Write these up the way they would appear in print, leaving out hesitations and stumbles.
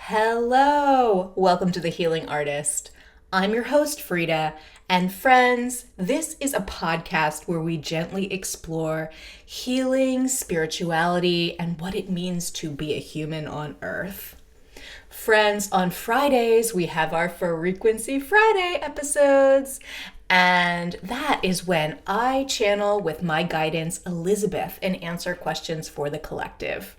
Hello! Welcome to The Healing Artist. I'm your host, Frida, and friends, this is a podcast where we gently explore healing, spirituality, and what it means to be a human on Earth. Friends, on Fridays, we have our Frequency Friday episodes, and that is when I channel with my guidance Elisabeth and answer questions for the collective.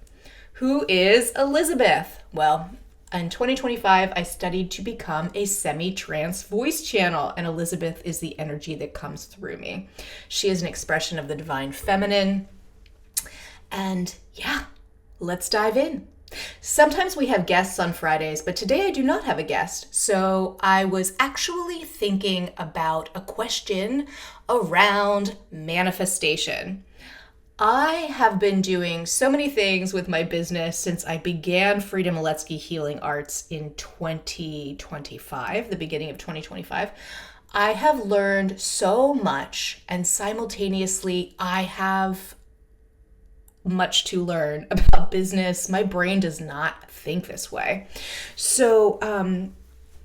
Who is Elisabeth? Well, in 2025, I studied to become a semi-trance voice channel, and Elisabeth is the energy that comes through me. She is an expression of the divine feminine. And yeah, let's dive in. Sometimes we have guests on Fridays, but today I do not have a guest. So I was actually thinking about a question around manifestation. I have been doing so many things with my business since I began Frida Miletsky Healing Arts in 2025, the beginning of 2025. I have learned so much, and simultaneously, I have much to learn about business. My brain does not think this way. So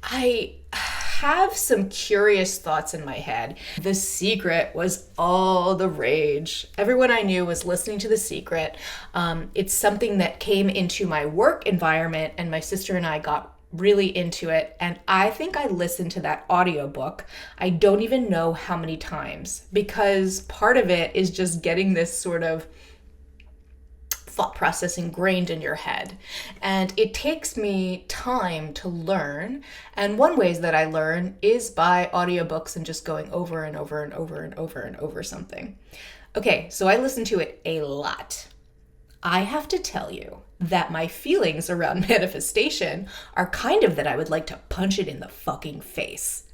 I have some curious thoughts in my head. The Secret was all the rage. Everyone I knew was listening to The Secret. It's something that came into my work environment, and my sister and I got really into it. And I think I listened to that audiobook. I don't even know how many times, because part of it is just getting this sort of thought process ingrained in your head. And it takes me time to learn. And one ways that I learn is by audiobooks and just going over and over and over and over and over something. Okay, so I listen to it a lot. I have to tell you that my feelings around manifestation are kind of that I would like to punch it in the fucking face.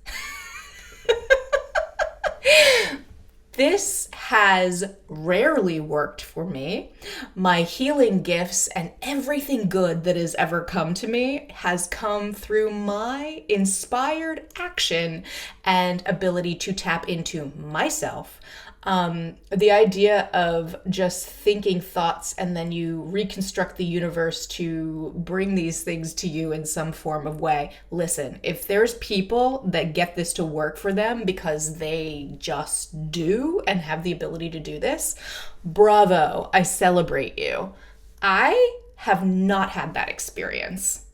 This has rarely worked for me. My healing gifts and everything good that has ever come to me has come through my inspired action and ability to tap into myself. The idea of just thinking thoughts and then you reconstruct the universe to bring these things to you in some form of way. Listen, if there's people that get this to work for them because they just do and have the ability to do this, bravo, I celebrate you. I have not had that experience.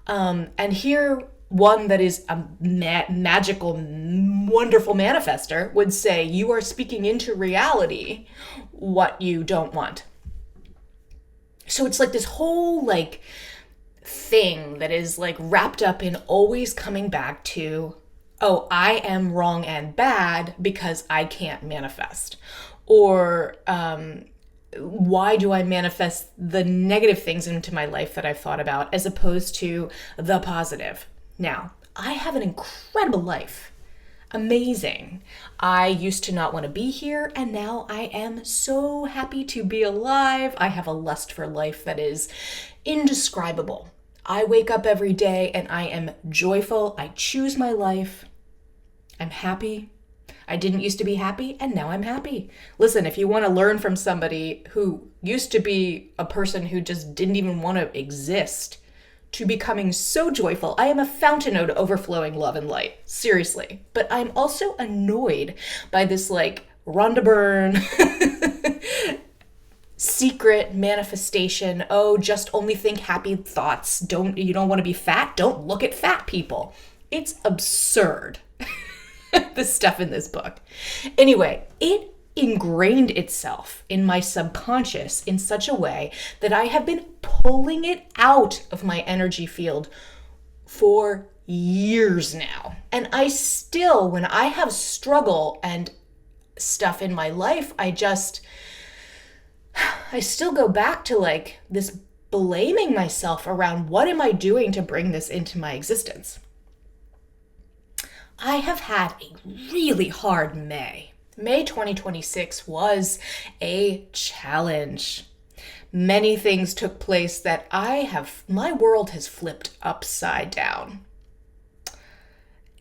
And here, one that is a magical, wonderful manifester would say you are speaking into reality what you don't want. So it's like this whole thing that is wrapped up in always coming back to, oh, I am wrong and bad because I can't manifest. Or why do I manifest the negative things into my life that I've thought about as opposed to the positive? Now, I have an incredible life. Amazing. I used to not want to be here, and now I am so happy to be alive. I have a lust for life that is indescribable. I wake up every day and I am joyful. I choose my life. I'm happy. I didn't used to be happy, and now I'm happy. Listen, if you want to learn from somebody who used to be a person who just didn't even want to exist, to becoming so joyful. I am a fountain of overflowing love and light. Seriously. But I'm also annoyed by this Rhonda Byrne secret manifestation. Oh, just only think happy thoughts. You don't want to be fat? Don't look at fat people. It's absurd. The stuff in this book. Anyway, it ingrained itself in my subconscious in such a way that I have been pulling it out of my energy field for years now. And I still, when I have struggle and stuff in my life, I still go back to this blaming myself around what am I doing to bring this into my existence. I have had a really hard May. May 2026 was a challenge. Many things took place that my world has flipped upside down.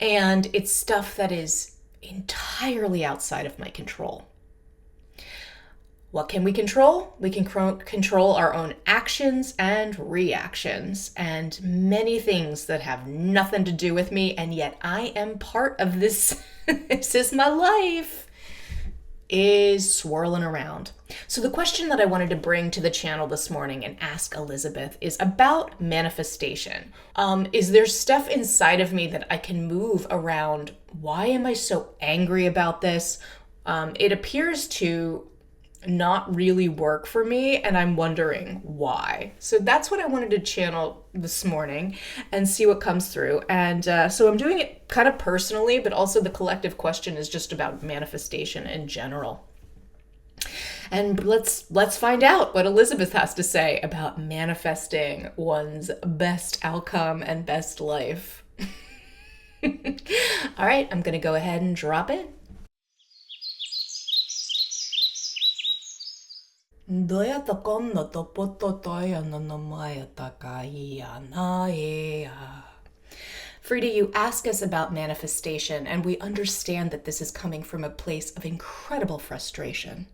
And it's stuff that is entirely outside of my control. What can we control? We can control our own actions and reactions and many things that have nothing to do with me, and yet I am part of this. This is my life, is swirling around. So the question that I wanted to bring to the channel this morning and ask Elisabeth is about manifestation. Is there stuff inside of me that I can move around? Why am I so angry about this? It appears to not really work for me, and I'm wondering why. So that's what I wanted to channel this morning and see what comes through. And so I'm doing it kind of personally, but also the collective question is just about manifestation in general. And let's find out what Elisabeth has to say about manifesting one's best outcome and best life. All right, I'm gonna go ahead and drop in. Frida, you ask us about manifestation, and we understand that this is coming from a place of incredible frustration.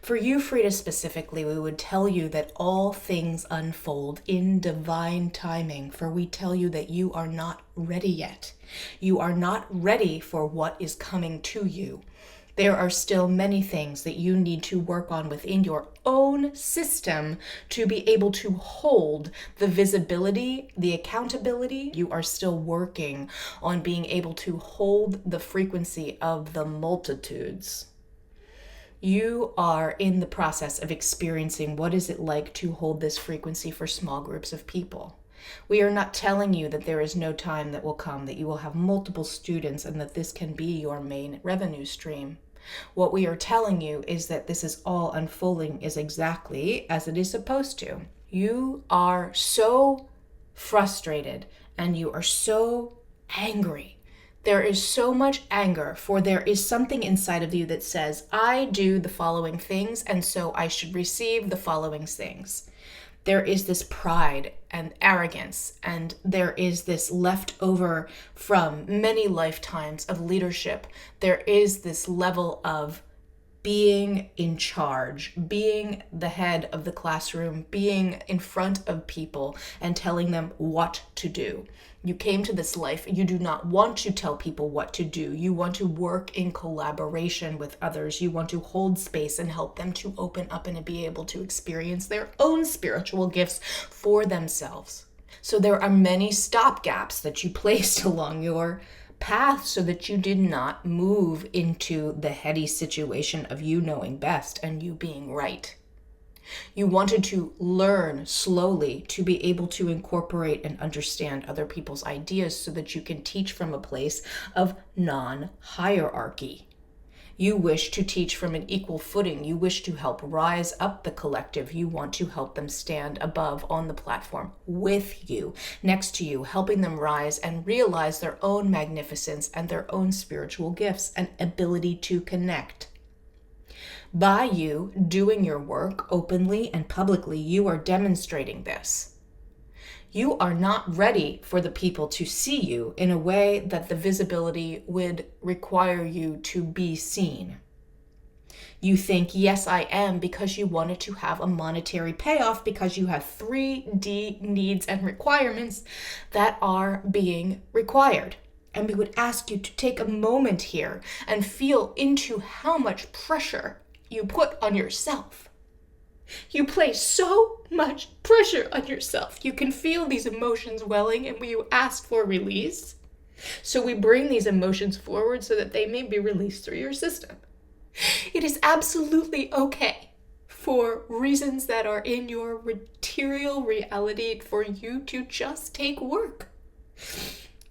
For you, Frida, specifically, we would tell you that all things unfold in divine timing, for we tell you that you are not ready yet. You are not ready for what is coming to you. There are still many things that you need to work on within your own system to be able to hold the visibility, the accountability. You are still working on being able to hold the frequency of the multitudes. You are in the process of experiencing what is it like to hold this frequency for small groups of people. We are not telling you that there is no time that will come that you will have multiple students and that this can be your main revenue stream. What we are telling you is that this is all unfolding is exactly as it is supposed to. You are so frustrated and you are so angry. There is so much anger, for there is something inside of you that says, I do the following things, and so I should receive the following things. There is this pride and arrogance, and there is this leftover from many lifetimes of leadership. There is this level of being in charge, being the head of the classroom, being in front of people and telling them what to do. You came to this life, you do not want to tell people what to do. You want to work in collaboration with others. You want to hold space and help them to open up and to be able to experience their own spiritual gifts for themselves. So there are many stopgaps that you placed along your path so that you did not move into the heady situation of you knowing best and you being right. You wanted to learn slowly to be able to incorporate and understand other people's ideas so that you can teach from a place of non-hierarchy. You wish to teach from an equal footing. You wish to help rise up the collective. You want to help them stand above on the platform with you, next to you, helping them rise and realize their own magnificence and their own spiritual gifts and ability to connect. By you doing your work openly and publicly, you are demonstrating this. You are not ready for the people to see you in a way that the visibility would require you to be seen. You think, yes, I am, because you wanted to have a monetary payoff because you have 3D needs and requirements that are being required. And we would ask you to take a moment here and feel into how much pressure you put on yourself. You place so much pressure on yourself. You can feel these emotions welling and you ask for release. So we bring these emotions forward so that they may be released through your system. It is absolutely okay for reasons that are in your material reality for you to just take work.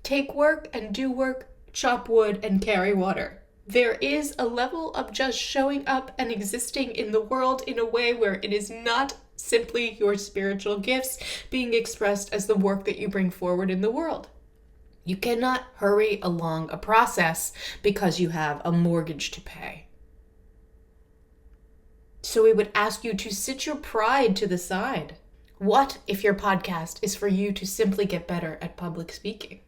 Take work and do work, chop wood and carry water. There is a level of just showing up and existing in the world in a way where it is not simply your spiritual gifts being expressed as the work that you bring forward in the world. You cannot hurry along a process because you have a mortgage to pay. So we would ask you to sit your pride to the side. What if your podcast is for you to simply get better at public speaking?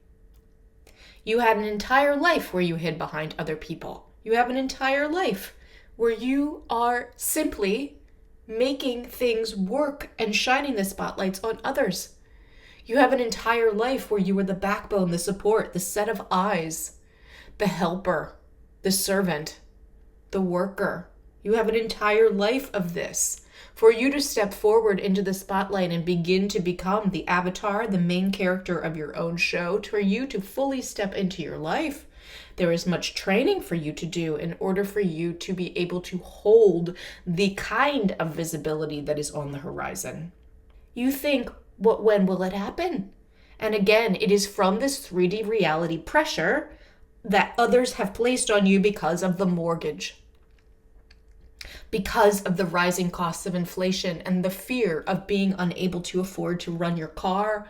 You had an entire life where you hid behind other people. You have an entire life where you are simply making things work and shining the spotlights on others. You have an entire life where you were the backbone, the support, the set of eyes, the helper, the servant, the worker. You have an entire life of this. For you to step forward into the spotlight and begin to become the avatar, the main character of your own show, for you to fully step into your life, there is much training for you to do in order for you to be able to hold the kind of visibility that is on the horizon. You think, when will it happen? And again, it is from this 3D reality pressure that others have placed on you because of the mortgage, because of the rising costs of inflation and the fear of being unable to afford to run your car,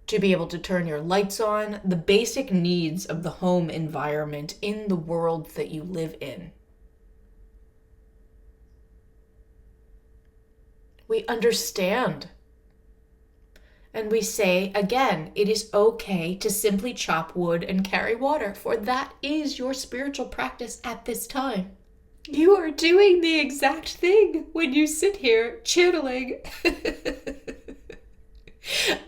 to be able to turn your lights on, the basic needs of the home environment in the world that you live in. We understand. And we say, again, it is okay to simply chop wood and carry water, for that is your spiritual practice at this time. You are doing the exact thing when you sit here channeling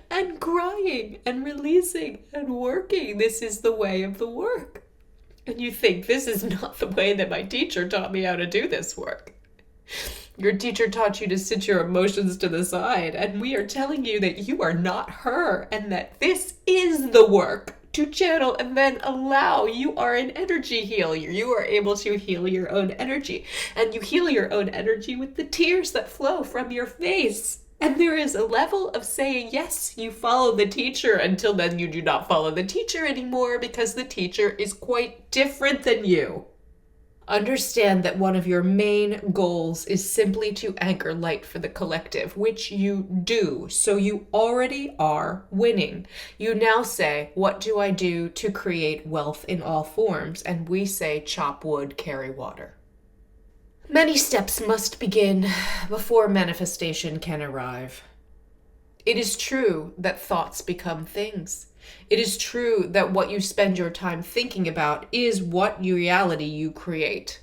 and crying and releasing and working. This is the way of the work. And you think, this is not the way that my teacher taught me how to do this work. Your teacher taught you to sit your emotions to the side, and we are telling you that you are not her, and that this is the work to channel and then allow. You are an energy healer. You are able to heal your own energy, and you heal your own energy with the tears that flow from your face. And there is a level of saying, yes, you follow the teacher, until then you do not follow the teacher anymore, because the teacher is quite different than you. Understand that one of your main goals is simply to anchor light for the collective, which you do. So you already are winning. You now say, what do I do to create wealth in all forms? And we say, chop wood, carry water. Many steps must begin before manifestation can arrive. It is true that thoughts become things. It is true that what you spend your time thinking about is what reality you create.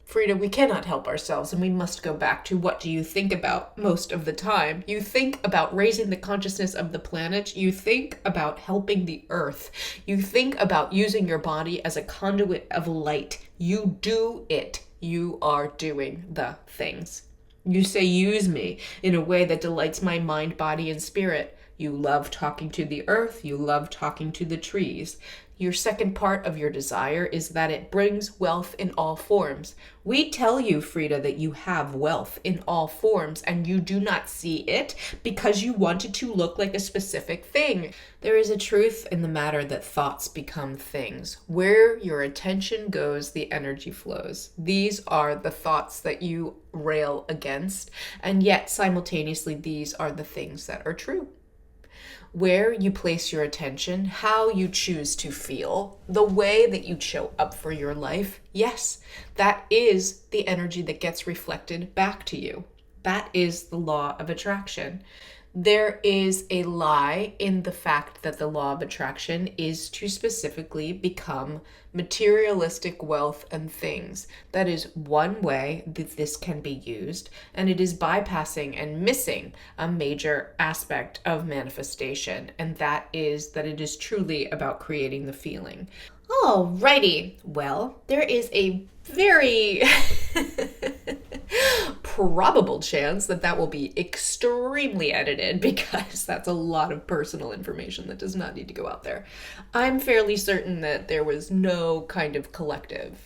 Frida, we cannot help ourselves, and we must go back to what do you think about most of the time. You think about raising the consciousness of the planet. You think about helping the earth. You think about using your body as a conduit of light. You do it. You are doing the things. You say, use me in a way that delights my mind, body, and spirit. You love talking to the earth. You love talking to the trees. Your second part of your desire is that it brings wealth in all forms. We tell you, Frida, that you have wealth in all forms, and you do not see it because you want it to look like a specific thing. There is a truth in the matter that thoughts become things. Where your attention goes, the energy flows. These are the thoughts that you rail against, and yet simultaneously these are the things that are true. Where you place your attention, how you choose to feel, the way that you show up for your life, yes, that is the energy that gets reflected back to you. That is the law of attraction. There is a lie in the fact that the law of attraction is to specifically become materialistic wealth and things. That is one way that this can be used, and it is bypassing and missing a major aspect of manifestation, and that is that it is truly about creating the feeling. Alrighty, well, there is a very probable chance that that will be extremely edited, because that's a lot of personal information that does not need to go out there. I'm fairly certain that there was no kind of collective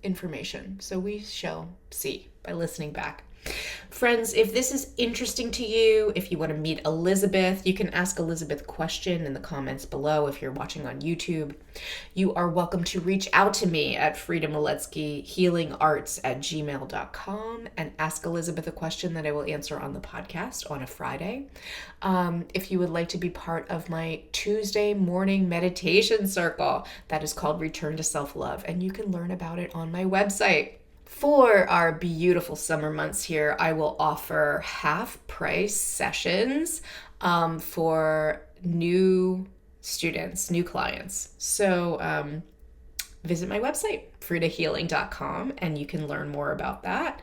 information, so we shall see by listening back. Friends, if this is interesting to you, if you want to meet Elisabeth, you can ask Elisabeth a question in the comments below if you're watching on YouTube. You are welcome to reach out to me at fridamaletskyhealingarts@gmail.com and ask Elisabeth a question that I will answer on the podcast on a Friday. If you would like to be part of my Tuesday morning meditation circle, that is called Return to Self-Love, and you can learn about it on my website. For our beautiful summer months here, I will offer half-price sessions for new students, new clients. So visit my website, fridahealing.com, and you can learn more about that.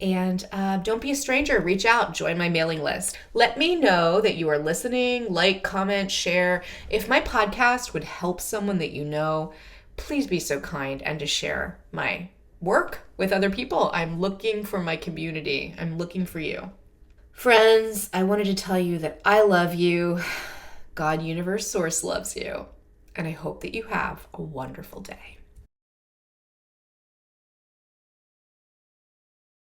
And don't be a stranger. Reach out, join my mailing list. Let me know that you are listening, like, comment, share. If my podcast would help someone that you know, please be so kind and to share my work with other people. I'm looking for my community. I'm looking for you. Friends, I wanted to tell you that I love you. God, Universe, Source loves you. And I hope that you have a wonderful day.